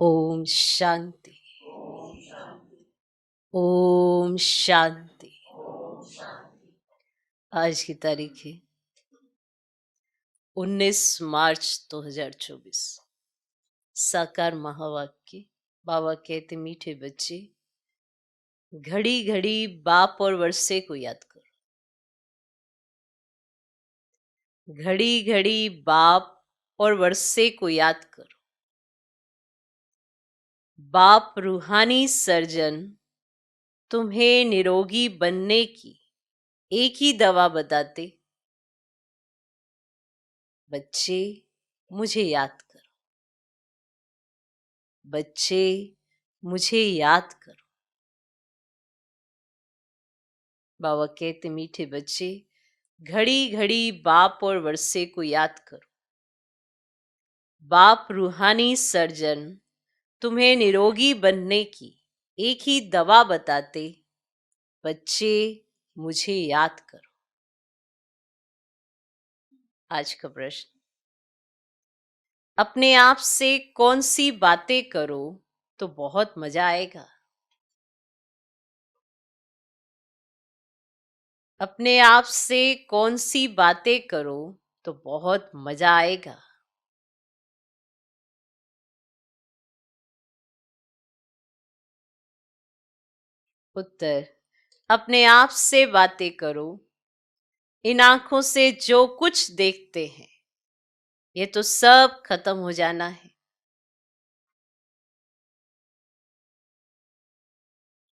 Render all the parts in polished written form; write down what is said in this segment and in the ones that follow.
ओम शांति। ओम शांति। आज की तारीख है 19 मार्च 2024। साकार महावाक्य। बाबा कहते मीठे बच्चे, घड़ी घड़ी बाप और वर्षे को याद करो। घड़ी घड़ी बाप और वर्षे को याद करो। बाप रूहानी सर्जन तुम्हें निरोगी बनने की एक ही दवा बताते, बच्चे मुझे याद करो। बच्चे मुझे याद करो। बाबा कहते मीठे बच्चे, घड़ी घड़ी बाप और वर्षे को याद करो। बाप रूहानी सर्जन तुम्हें निरोगी बनने की एक ही दवा बताते, बच्चे मुझे याद करो। आज का प्रश्न, अपने आप से कौन सी बातें करो तो बहुत मजा आएगा। अपने आप से कौन सी बातें करो तो बहुत मजा आएगा। उत्तर, अपने आप से बातें करो। इन आंखों से जो कुछ देखते हैं ये तो सब खत्म हो जाना है।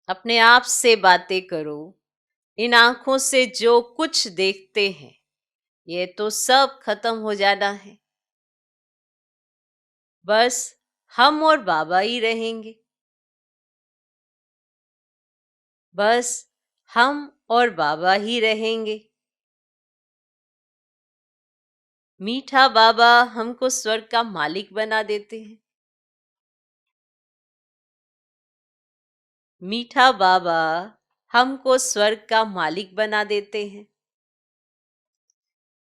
अपने आप से बातें करो। इन आंखों से जो कुछ देखते हैं ये तो सब खत्म हो जाना है। बस हम और बाबा ही रहेंगे। बस हम और बाबा ही रहेंगे। मीठा बाबा हमको स्वर्ग का मालिक बना देते हैं। मीठा बाबा हमको स्वर्ग का मालिक बना देते हैं।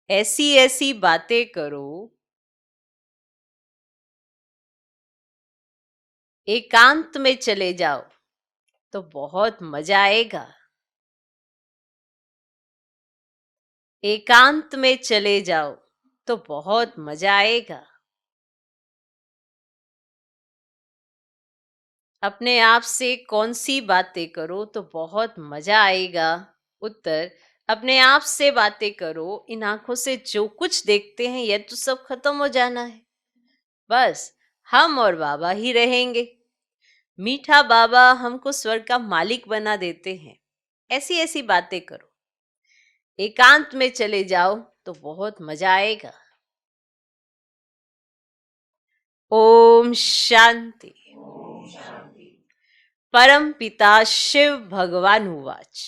ऐसी ऐसी बातें करो, एकांत में चले जाओ तो बहुत मजा आएगा। एकांत में चले जाओ तो बहुत मजा आएगा। अपने आप से कौन सी बातें करो तो बहुत मजा आएगा। उत्तर, अपने आप से बातें करो। इन आंखों से जो कुछ देखते हैं यह तो सब खत्म हो जाना है। बस हम और बाबा ही रहेंगे। मीठा बाबा हमको स्वर्ग का मालिक बना देते हैं। ऐसी ऐसी बातें करो, एकांत में चले जाओ तो बहुत मजा आएगा। ओम शांति। परम पिता शिव भगवान उवाच।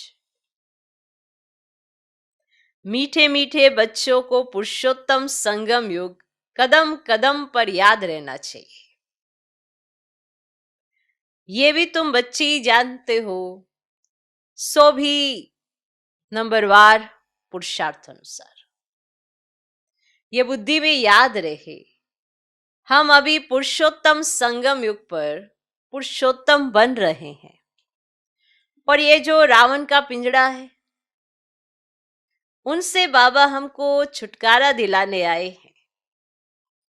मीठे मीठे बच्चों को पुरुषोत्तम संगम युग कदम कदम पर याद रहना चाहिए। ये भी तुम बच्चे ही जानते हो, सो भी नंबरवार पुरुषार्थ अनुसार ये बुद्धि में याद रहे, हम अभी पुरुषोत्तम संगम युग पर पुरुषोत्तम बन रहे हैं। और ये जो रावण का पिंजड़ा है उनसे बाबा हमको छुटकारा दिलाने आए हैं।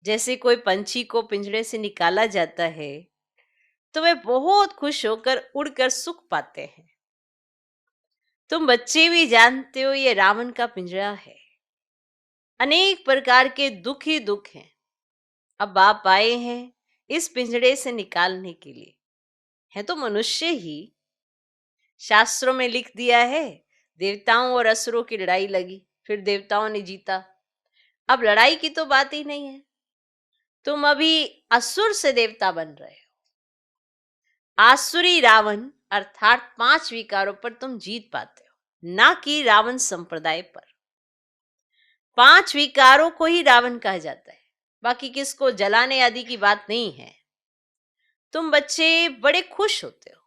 जैसे कोई पंछी को पिंजड़े से निकाला जाता है तो वे बहुत खुश होकर उड़कर सुख पाते हैं। तुम बच्चे भी जानते हो ये रावण का पिंजरा है। अनेक प्रकार के दुख ही दुख हैं। अब आप आए हैं इस पिंजड़े से निकालने के लिए। है तो मनुष्य ही। शास्त्रों में लिख दिया है, देवताओं और असुरों की लड़ाई लगी, फिर देवताओं ने जीता। अब लड़ाई की तो बात ही नहीं है। तुम अभी असुर से देवता बन रहे हो। आसुरी रावण अर्थात 5 विकारों पर तुम जीत पाते हो, ना कि रावण संप्रदाय पर। 5 विकारों को ही रावण कहा जाता है, बाकी किसको जलाने आदि की बात नहीं है। तुम बच्चे बड़े खुश होते हो।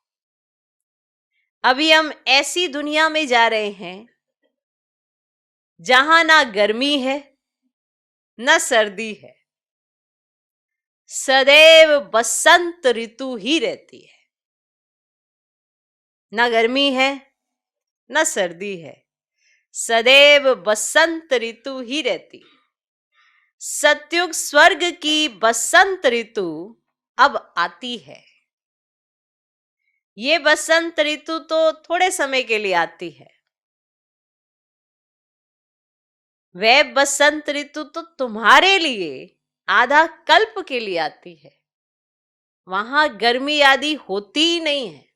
अभी हम ऐसी दुनिया में जा रहे हैं जहां ना गर्मी है ना सर्दी है, सदैव बसंत ऋतु ही रहती है। ना गर्मी है, ना सर्दी है, सदैव बसंत ऋतु ही रहती है। सतयुग स्वर्ग की बसंत ऋतु अब आती है। ये बसंत ऋतु तो थोड़े समय के लिए आती है। वह बसंत ऋतु तो तुम्हारे लिए आधा कल्प के लिए आती है। वहां गर्मी आदि होती ही नहीं है।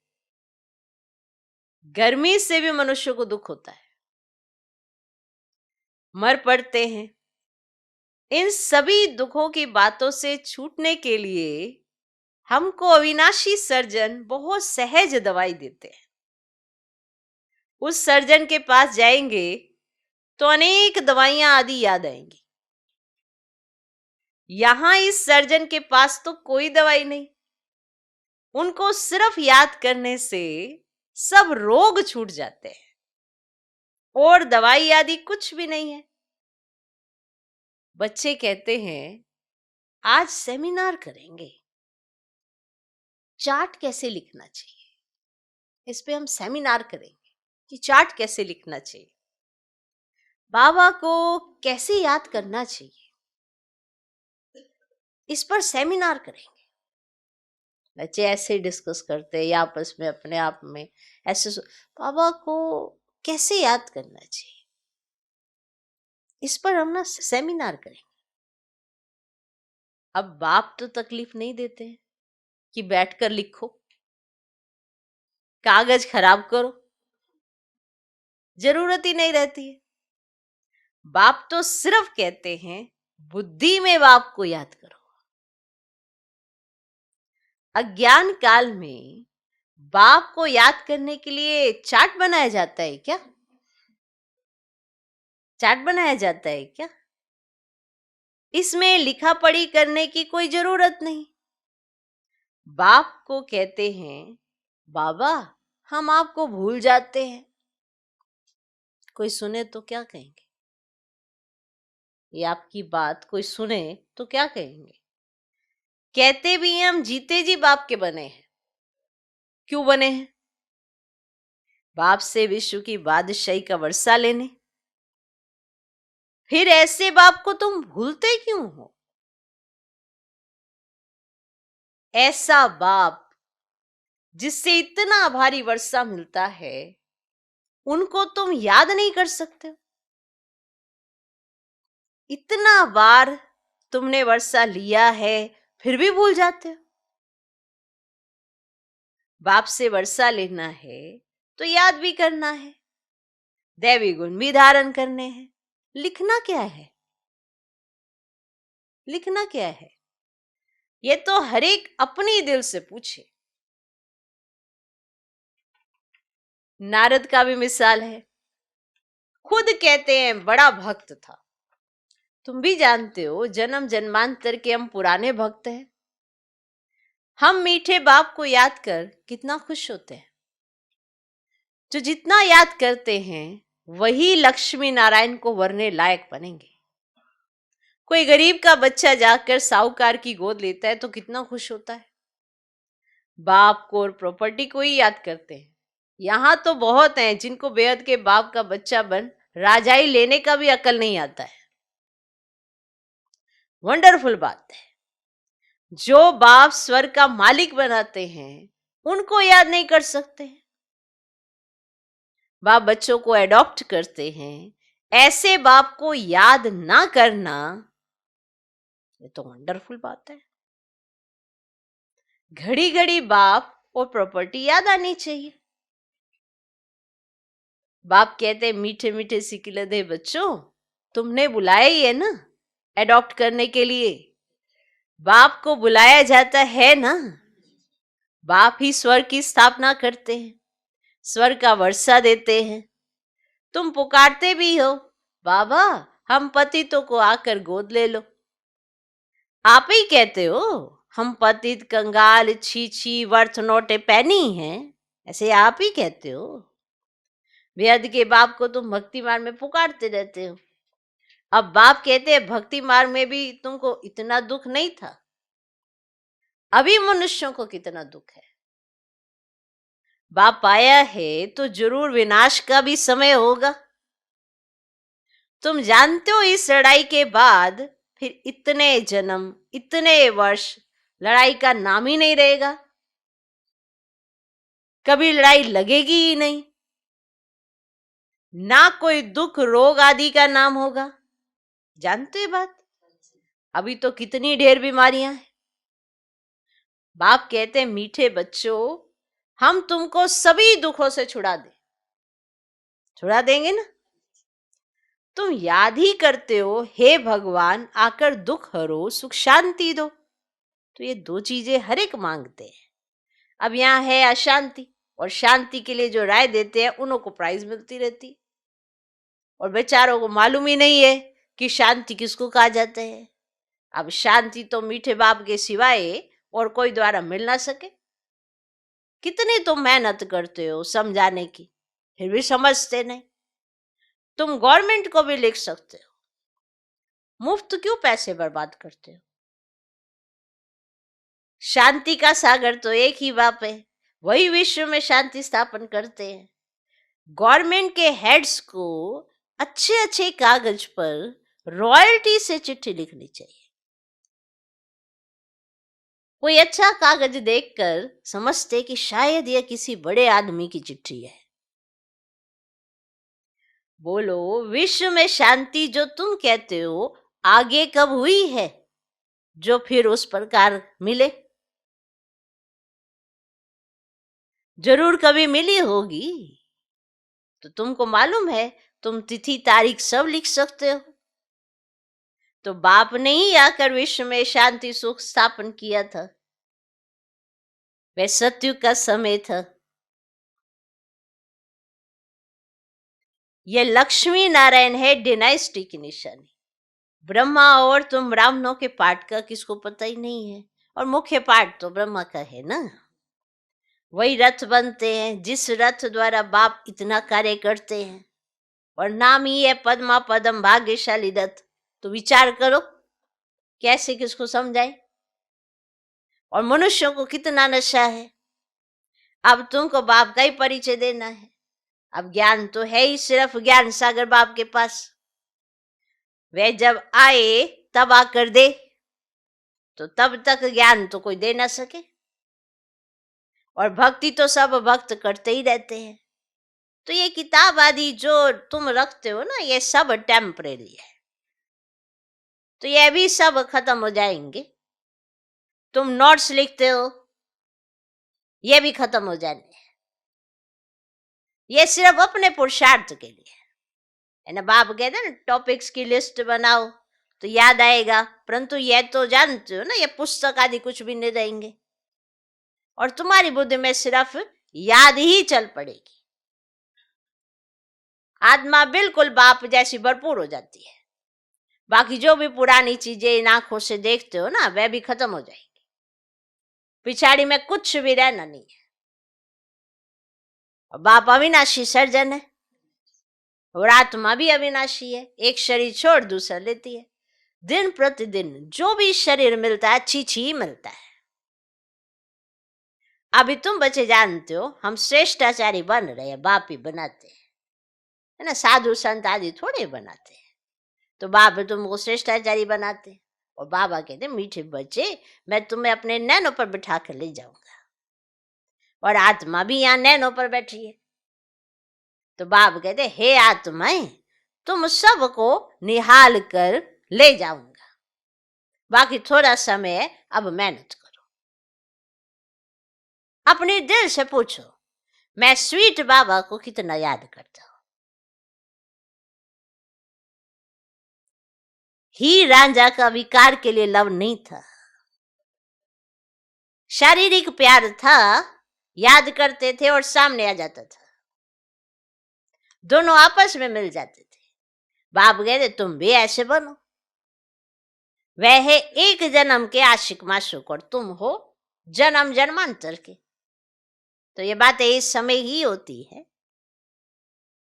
गर्मी से भी मनुष्य को दुख होता है, मर पड़ते हैं। इन सभी दुखों की बातों से छूटने के लिए हमको अविनाशी सर्जन बहुत सहज दवाई देते हैं। उस सर्जन के पास जाएंगे तो अनेक दवाइयां आदि याद आएंगी। यहां इस सर्जन के पास तो कोई दवाई नहीं। उनको सिर्फ याद करने से सब रोग छूट जाते हैं और दवाई आदि कुछ भी नहीं है। बच्चे कहते हैं आज सेमिनार करेंगे, चार्ट कैसे लिखना चाहिए, इस पे हम सेमिनार करेंगे कि चार्ट कैसे लिखना चाहिए, बाबा को कैसे याद करना चाहिए, इस पर सेमिनार करेंगे। बच्चे ऐसे डिस्कस करते हैं या आपस में अपने आप में ऐसे बाबा को कैसे याद करना चाहिए, इस पर हम ना सेमिनार करेंगे। अब बाप तो तकलीफ नहीं देते हैं कि बैठकर लिखो, कागज खराब करो, जरूरत ही नहीं रहती है। बाप तो सिर्फ कहते हैं बुद्धि में बाप को याद करो। अज्ञान काल में बाप को याद करने के लिए चार्ट बनाया जाता है क्या? चार्ट बनाया जाता है क्या? इसमें लिखा पढ़ी करने की कोई जरूरत नहीं। बाप को कहते हैं बाबा हम आपको भूल जाते हैं। कोई सुने तो क्या कहेंगे? ये आपकी बात कोई सुने तो क्या कहेंगे? कहते भी हम जीते जी बाप के बने हैं। क्यों बने हैं? बाप से विश्व की बादशाही का वर्षा लेने। फिर ऐसे बाप को तुम भूलते क्यों हो? ऐसा बाप जिससे इतना भारी वर्षा मिलता है, उनको तुम याद नहीं कर सकते हो? इतना बार तुमने वर्षा लिया है फिर भी भूल जाते हो। बाप से वर्षा लेना है तो याद भी करना है, दैवी गुण भी धारण करने हैं। लिखना क्या है? लिखना क्या है? ये तो हर एक अपनी दिल से पूछे। नारद का भी मिसाल है। खुद कहते हैं बड़ा भक्त था। तुम भी जानते हो जन्म जन्मांतर के हम पुराने भक्त हैं। हम मीठे बाप को याद कर कितना खुश होते हैं। जो जितना याद करते हैं वही लक्ष्मी नारायण को वरने लायक बनेंगे। कोई गरीब का बच्चा जाकर साहूकार की गोद लेता है तो कितना खुश होता है। बाप को और प्रॉपर्टी को ही याद करते हैं। यहां तो बहुत हैं जिनको बेहद के बाप का बच्चा बन राजाई लेने का भी अकल नहीं आता है। वंडरफुल बात है। जो बाप स्वर्ग का मालिक बनाते हैं उनको याद नहीं कर सकते हैं। बाप बच्चों को एडॉप्ट करते हैं, ऐसे बाप को याद ना करना ये तो वंडरफुल बात है। घड़ी घड़ी बाप और प्रॉपर्टी याद आनी चाहिए। बाप कहते मीठे मीठे सिकिलधे बच्चों, तुमने बुलाया ही है ना एडॉप्ट करने के लिए। बाप को बुलाया जाता है ना। बाप ही स्वर्ग की स्थापना करते हैं, स्वर्ग का वर्षा देते हैं। तुम पुकारते भी हो बाबा हम पतितों को आकर गोद ले लो। आप ही कहते हो हम पतित कंगाल छी छी वर्थ नोट ए पैनी हैं, ऐसे आप ही कहते हो। वेद के बाप को तुम भक्ति मार्ग में पुकारते रहते हो। अब बाप कहते हैं भक्ति मार्ग में भी तुमको इतना दुख नहीं था, अभी मनुष्यों को कितना दुख है। बाप आया है तो जरूर विनाश का भी समय होगा। तुम जानते हो इस लड़ाई के बाद फिर इतने जन्म, इतने वर्ष लड़ाई का नाम ही नहीं रहेगा। कभी लड़ाई लगेगी ही नहीं, ना कोई दुख रोग आदि का नाम होगा। जानते हो ये बात? अभी तो कितनी ढेर बीमारियां हैं। बाप कहते हैं, मीठे बच्चों, हम तुमको सभी दुखों से छुड़ा देंगे ना। तुम याद ही करते हो, हे भगवान आकर दुख हरो, सुख शांति दो। तो ये दो चीजें हर एक मांगते हैं। अब यहाँ है अशांति, और शांति के लिए जो राय देते हैं उन्हों को प्राइज मिलती रहती, और बेचारों को मालूम ही नहीं है कि शांति किसको कहा जाता है। अब शांति तो मीठे बाप के सिवाय और कोई द्वारा मिल ना सके। कितनी तुम मेहनत करते हो समझाने की, फिर भी समझते नहीं। तुम गवर्नमेंट को भी लिख सकते हो, मुफ्त क्यों पैसे बर्बाद करते हो? शांति का सागर तो एक ही बाप है, वही विश्व में शांति स्थापन करते हैं। गवर्नमेंट के हेड्स को अच्छे अच्छे कागज पर रॉयल्टी से चिट्ठी लिखनी चाहिए। कोई अच्छा कागज देखकर समझते कि शायद यह किसी बड़े आदमी की चिट्ठी है। बोलो, विश्व में शांति जो तुम कहते हो आगे कब हुई है जो फिर उस प्रकार मिले? जरूर कभी मिली होगी। तो तुमको मालूम है, तुम तिथि तारीख सब लिख सकते हो। तो बाप ने ही आकर विश्व में शांति सुख स्थापन किया था। वह सत्युग का समय था। यह लक्ष्मी नारायण है डिनाइस्टी की निशानी। ब्रह्मा और तुम ब्राह्मणों के पाठ का किसको पता ही नहीं है, और मुख्य पाठ तो ब्रह्मा का है ना। वही रथ बनते हैं जिस रथ द्वारा बाप इतना कार्य करते हैं, और नाम ही है पद्मा पदम भाग्यशाली रथ। तो विचार करो कैसे किसको समझाए। और मनुष्यों को कितना नशा है। अब तुमको बाप का ही परिचय देना है। अब ज्ञान तो है ही सिर्फ ज्ञान सागर बाप के पास। वह जब आए तब आकर दे, तो तब तक ज्ञान तो कोई दे ना सके। और भक्ति तो सब भक्त करते ही रहते हैं। तो ये किताब आदि जो तुम रखते हो ना, ये सब टेम्परेरी है। तो ये भी सब खत्म हो जाएंगे। तुम नोट्स लिखते हो, ये भी खत्म हो जाने हैं। ये सिर्फ अपने पुरुषार्थ के लिए है ना। बाप कहते हैं ना, टॉपिक्स की लिस्ट बनाओ तो याद आएगा, परंतु ये तो जानते हो ना, ये पुस्तक आदि कुछ भी नहीं रहेंगे, और तुम्हारी बुद्धि में सिर्फ याद ही चल पड़ेगी। आत्मा बिल्कुल बाप जैसी भरपूर हो जाती है। बाकी जो भी पुरानी चीजें इन आंखों से देखते हो ना, वह भी खत्म हो जाएगी। पिछाड़ी में कुछ भी रहना नहीं है। और बाप अविनाशी सर्जन है, और आत्मा भी अविनाशी है। एक शरीर छोड़ दूसरा लेती है। दिन प्रतिदिन जो भी शरीर मिलता है अच्छी ही मिलता है। अभी तुम बच्चे जानते हो, हम श्रेष्ठाचारी बन रहे हैं, बाप ही बनाते हैं, है ना। साधु संत आदि थोड़े बनाते हैं। तो बाप तुमको श्रेष्ठाचारी बनाते हैं। और बाबा कहते, मीठे बच्चे, मैं तुम्हें अपने नैनों पर बिठा कर ले जाऊंगा। और आत्मा भी यहाँ नैनों पर बैठी है। तो बाप कहते, हे आत्माएं, तुम सबको निहाल कर ले जाऊंगा। बाकी थोड़ा समय है, अब मेहनत करो। अपने दिल से पूछो, मैं स्वीट बाबा को कितना याद करता हूं। ही रांझा का विकार के लिए लव नहीं था, शारीरिक प्यार था। याद करते थे और सामने आ जाता था, दोनों आपस में मिल जाते थे। बाप कहते, तुम भी ऐसे बनो। वह है एक जन्म के आशिक माशूक, और तुम हो जन्म जन्मांतर के। तो ये बातें इस समय ही होती है।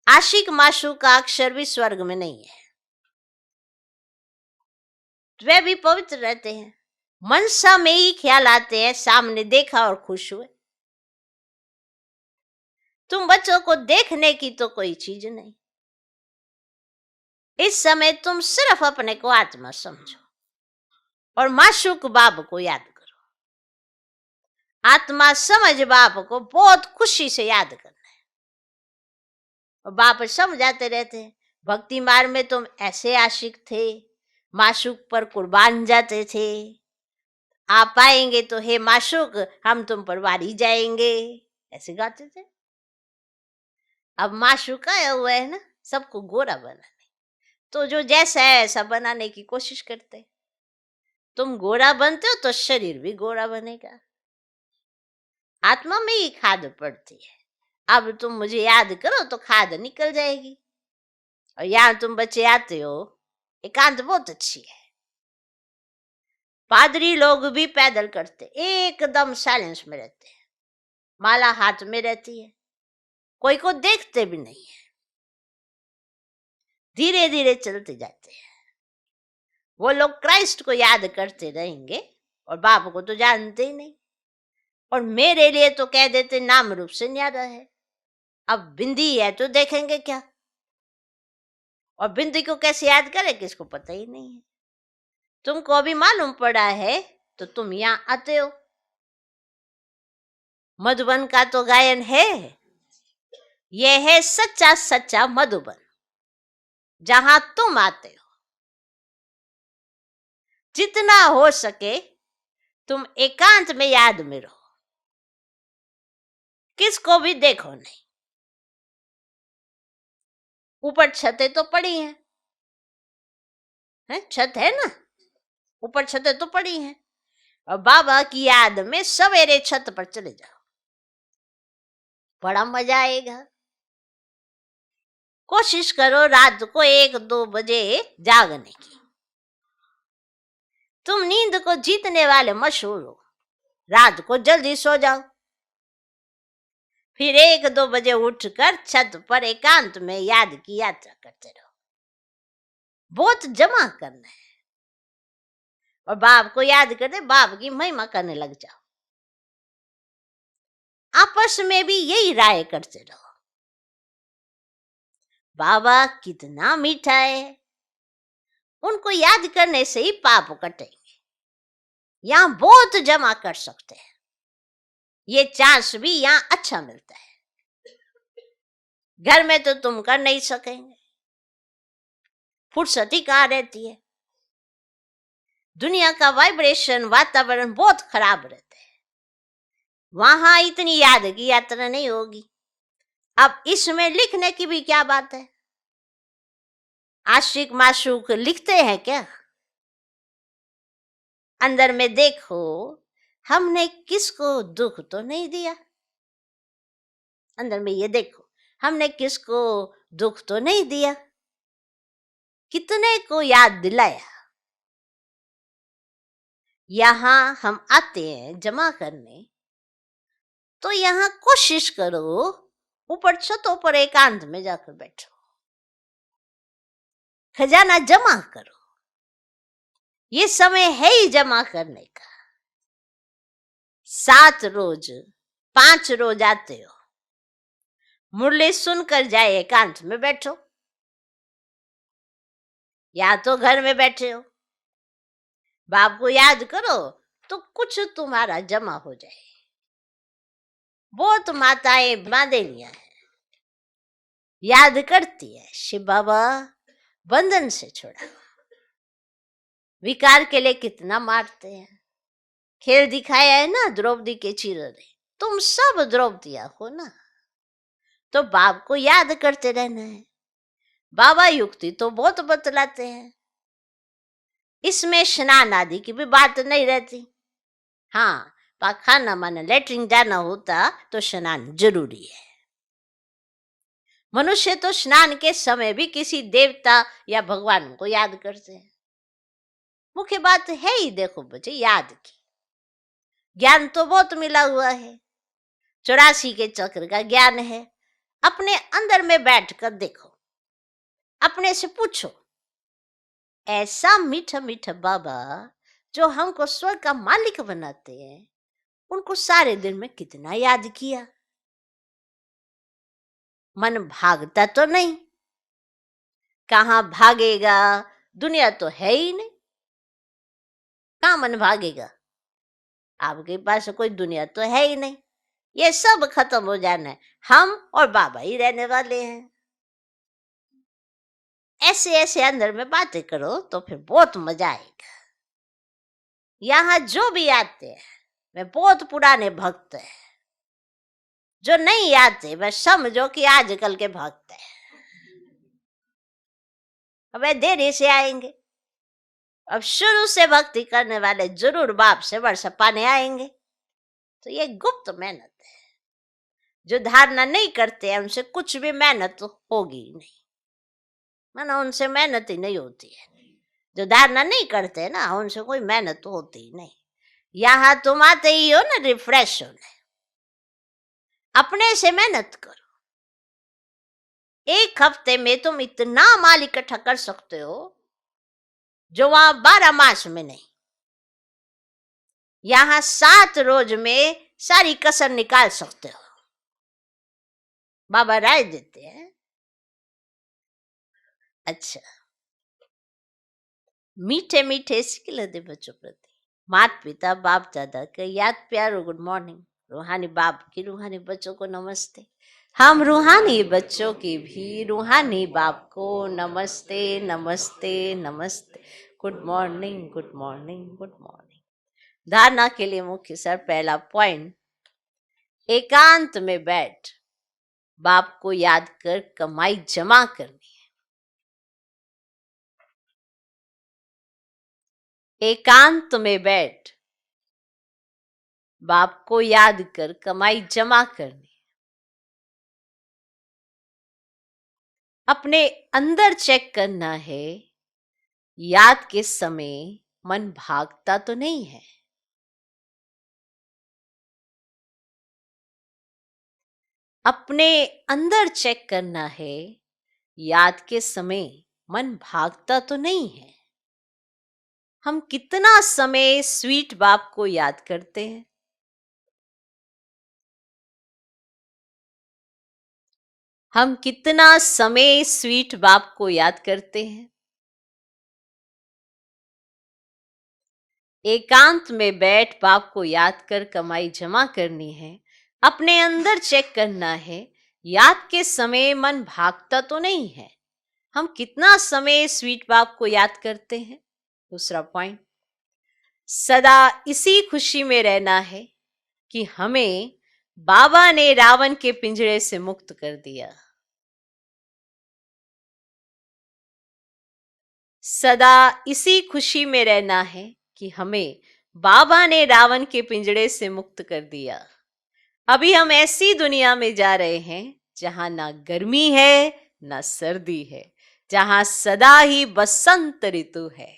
आशिक माशूक का अक्षर भी स्वर्ग में नहीं है, वे भी पवित्र रहते हैं। मनसा में ही ख्याल आते हैं, सामने देखा और खुश हुए। तुम बच्चों को देखने की तो कोई चीज नहीं। इस समय तुम सिर्फ अपने को आत्मा समझो और माशूक बाप को याद करो। आत्मा समझ बाप को बहुत खुशी से याद करना है। और बाप समझाते रहते हैं, भक्ति मार्ग में तुम ऐसे आशिक थे, माशूक पर कुर्बान जाते थे, आप आएंगे तो हे माशूक हम तुम पर वारी जाएंगे, ऐसे गाते थे। अब माशूक आया हुआ है ना सबको गोरा बनाने, तो जो जैसा है ऐसा बनाने की कोशिश करते। तुम गोरा बनते हो तो शरीर भी गोरा बनेगा, आत्मा में ही खाद पड़ती है। अब तुम मुझे याद करो तो खाद निकल जाएगी। और यहाँ तुम बच्चे आते हो, एकांत बहुत अच्छी है। पादरी लोग भी पैदल करते, एकदम साइलेंस में रहते हैं, माला हाथ में रहती है, कोई को देखते भी नहीं है, धीरे धीरे चलते जाते हैं। वो लोग क्राइस्ट को याद करते रहेंगे और बाप को तो जानते ही नहीं। और मेरे लिए तो कह देते नाम रूप से न्यारा है। अब बिंदी है तो देखेंगे क्या, और बिंदी को कैसे याद करें किसको पता ही नहीं है। तुमको अभी मालूम पड़ा है तो तुम यहाँ आते हो। मधुबन का तो गायन है, यह है सच्चा सच्चा मधुबन जहां तुम आते हो। जितना हो सके तुम एकांत में याद में रहो, किसको भी देखो नहीं। ऊपर छतें तो पड़ी हैं, छत है ना, ऊपर छतें तो पड़ी हैं, और बाबा की याद में सवेरे छत पर चले जाओ, बड़ा मजा आएगा। कोशिश करो रात को 1-2 बजे जागने की। तुम नींद को जीतने वाले मशहूर हो, रात को जल्दी सो जाओ, फिर 1-2 बजे उठकर छत पर एकांत में याद की यात्रा करते रहो। बहुत जमा करना है और बाप को याद करते बाप की महिमा करने लग जाओ। आपस में भी यही राय करते रहो, बाबा कितना मीठा है, उनको याद करने से ही पाप कटेंगे। यहाँ बहुत जमा कर सकते हैं, ये चांस भी यहाँ अच्छा मिलता है। घर में तो तुम कर नहीं सकेंगे, फुर्सत ही कहाँ रहती है। दुनिया का वाइब्रेशन वातावरण बहुत खराब रहता है, वहां इतनी याद की यात्रा नहीं होगी। अब इसमें लिखने की भी क्या बात है, आशिक माशूक लिखते हैं क्या? अंदर में देखो, हमने किसको दुख तो नहीं दिया। अंदर में ये देखो, हमने किसको दुख तो नहीं दिया, कितने को याद दिलाया। यहां हम आते हैं जमा करने, तो यहां कोशिश करो ऊपर छतों पर एकांत में जाकर बैठो, खजाना जमा करो। ये समय है ही जमा करने का। 7 रोज 5 रोज आते हो, मुरली सुनकर जाए एकांत में बैठो, या तो घर में बैठे हो, बाप को याद करो तो कुछ तुम्हारा जमा हो जाए। बहुत माताएं बांधेलियां हैं, याद करती है शिव बाबा बंधन से छोड़ा, विकार के लिए कितना मारते हैं। खेल दिखाया है ना द्रौपदी के चिर ने, तुम सब द्रौपदिया हो ना, तो बाप को याद करते रहना है। बाबा युक्ति तो बहुत बतलाते हैं, इसमें स्नान आदि की भी बात नहीं रहती। हाँ, पाखाना माने लेटरिन जाना होता तो स्नान जरूरी है। मनुष्य तो स्नान के समय भी किसी देवता या भगवान को याद करते हैं। मुख्य बात है ही देखो बच्चे याद की। ज्ञान तो बहुत मिला हुआ है, 84 के चक्र का ज्ञान है। अपने अंदर में बैठकर देखो, अपने से पूछो, ऐसा मीठा मीठा बाबा जो हमको स्वर्ग का मालिक बनाते हैं, उनको सारे दिन में कितना याद किया। मन भागता तो नहीं, कहाँ भागेगा, दुनिया तो है ही नहीं, कहाँ मन भागेगा। आपके पास कोई दुनिया तो है ही नहीं, ये सब खत्म हो जाना है, हम और बाबा ही रहने वाले हैं। ऐसे ऐसे अंदर में बातें करो तो फिर बहुत मजा आएगा। यहाँ जो भी आते हैं वे बहुत पुराने भक्त हैं, जो नहीं आते वह समझो कि आजकल के भक्त हैं, वे देरी से आएंगे। अब शुरू से भक्ति करने वाले जरूर बाप से वर्षा पाने आएंगे। तो ये गुप्त मेहनत है, जो धारणा नहीं करते हैं उनसे कुछ भी मेहनत होगी नहीं, माना उनसे मेहनत ही नहीं होती है। जो धारणा नहीं करते ना उनसे कोई मेहनत होती ही नहीं। यहाँ तुम आते ही हो ना रिफ्रेश होने, अपने से मेहनत करो। एक हफ्ते में तुम इतना माल इकट्ठा कर सकते हो जो वहां 12 मास में नहीं। यहाँ 7 रोज में सारी कसर निकाल सकते हो। बाबा राय देते हैं। अच्छा, मीठे मीठे सिखल दे बच्चों प्रति माता पिता बाप दादा के याद प्यारो गुड मॉर्निंग। रूहानी बाप की रूहानी बच्चों को नमस्ते। हम रूहानी बच्चों की भी रूहानी बाप को नमस्ते नमस्ते नमस्ते। Good morning good morning good morning. धारणा के लिए मुख्य सर पहला पॉइंट, एकांत में बैठ बाप को याद कर कमाई जमा करनी है। एकांत में बैठ बाप को याद कर कमाई जमा करनी है। अपने अंदर चेक करना है, याद के समय मन भागता तो नहीं है। अपने अंदर चेक करना है, याद के समय मन भागता तो नहीं है। हम कितना समय स्वीट बाप को याद करते हैं? हम कितना समय स्वीट बाप को याद करते हैं? एकांत में बैठ बाप को याद कर कमाई जमा करनी है। अपने अंदर चेक करना है, याद के समय मन भागता तो नहीं है। हम कितना समय स्वीट बाप को याद करते हैं? दूसरा पॉइंट, सदा इसी खुशी में रहना है कि हमें बाबा ने रावण के पिंजरे से मुक्त कर दिया। सदा इसी खुशी में रहना है कि हमें बाबा ने रावण के पिंजरे से मुक्त कर दिया। अभी हम ऐसी दुनिया में जा रहे हैं जहां ना गर्मी है ना सर्दी है, जहां सदा ही बसंत ऋतु है।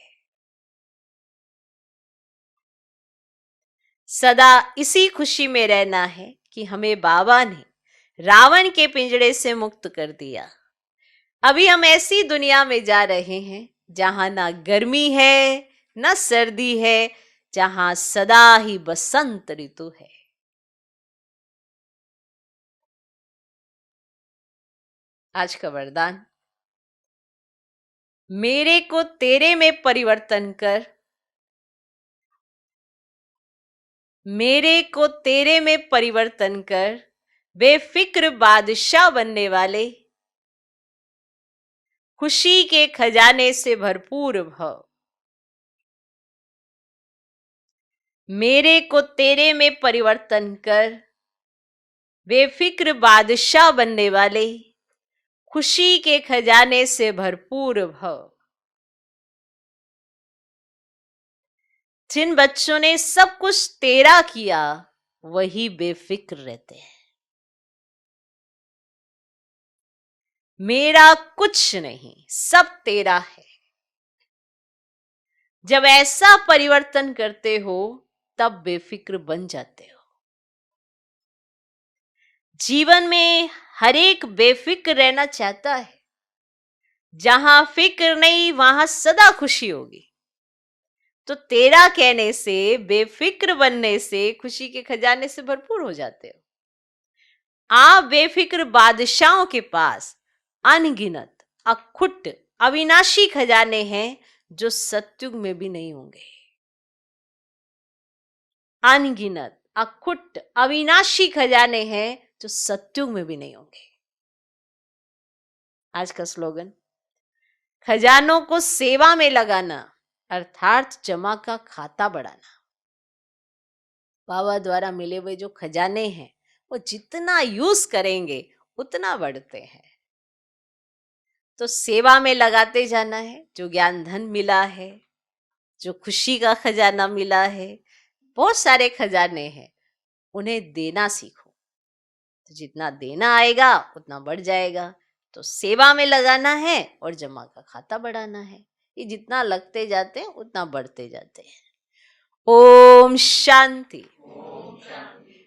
सदा इसी खुशी में रहना है कि हमें बाबा ने रावण के पिंजरे से मुक्त कर दिया। अभी हम ऐसी दुनिया में जा रहे हैं जहां ना गर्मी है ना सर्दी है, जहां सदा ही बसंत ऋतु है। आज का वरदान, मेरे को तेरे में परिवर्तन कर, मेरे को तेरे में परिवर्तन कर, बेफिक्र बादशाह बनने वाले, खुशी के खजाने से भरपूर भव। मेरे को तेरे में परिवर्तन कर, बेफिक्र बादशाह बनने वाले, खुशी के खजाने से भरपूर भव। जिन बच्चों ने सब कुछ तेरा किया वही बेफिक्र रहते हैं। मेरा कुछ नहीं, सब तेरा है। जब ऐसा परिवर्तन करते हो तब बेफिक्र बन जाते हो। जीवन में हर एक बेफिक्र रहना चाहता है। जहां फिक्र नहीं वहां सदा खुशी होगी। तो तेरा कहने से, बेफिक्र बनने से खुशी के खजाने से भरपूर हो जाते हो। आप बेफिक्र बादशाहों के पास अनगिनत, अखुट, अविनाशी खजाने हैं जो सतयुग में भी नहीं होंगे। अनगिनत, अखुट, अविनाशी खजाने हैं जो सतयुग में भी नहीं होंगे। आज का स्लोगन, खजानों को सेवा में लगाना अर्थात जमा का खाता बढ़ाना। बाबा द्वारा मिले हुए जो खजाने हैं वो जितना यूज करेंगे उतना बढ़ते हैं। तो सेवा में लगाते जाना है। जो ज्ञान धन मिला है, जो खुशी का खजाना मिला है, बहुत सारे खजाने हैं, उन्हें देना सीखो। तो जितना देना आएगा उतना बढ़ जाएगा। तो सेवा में लगाना है और जमा का खाता बढ़ाना है। ये जितना लगते जाते हैं उतना बढ़ते जाते हैं। ओम शांति।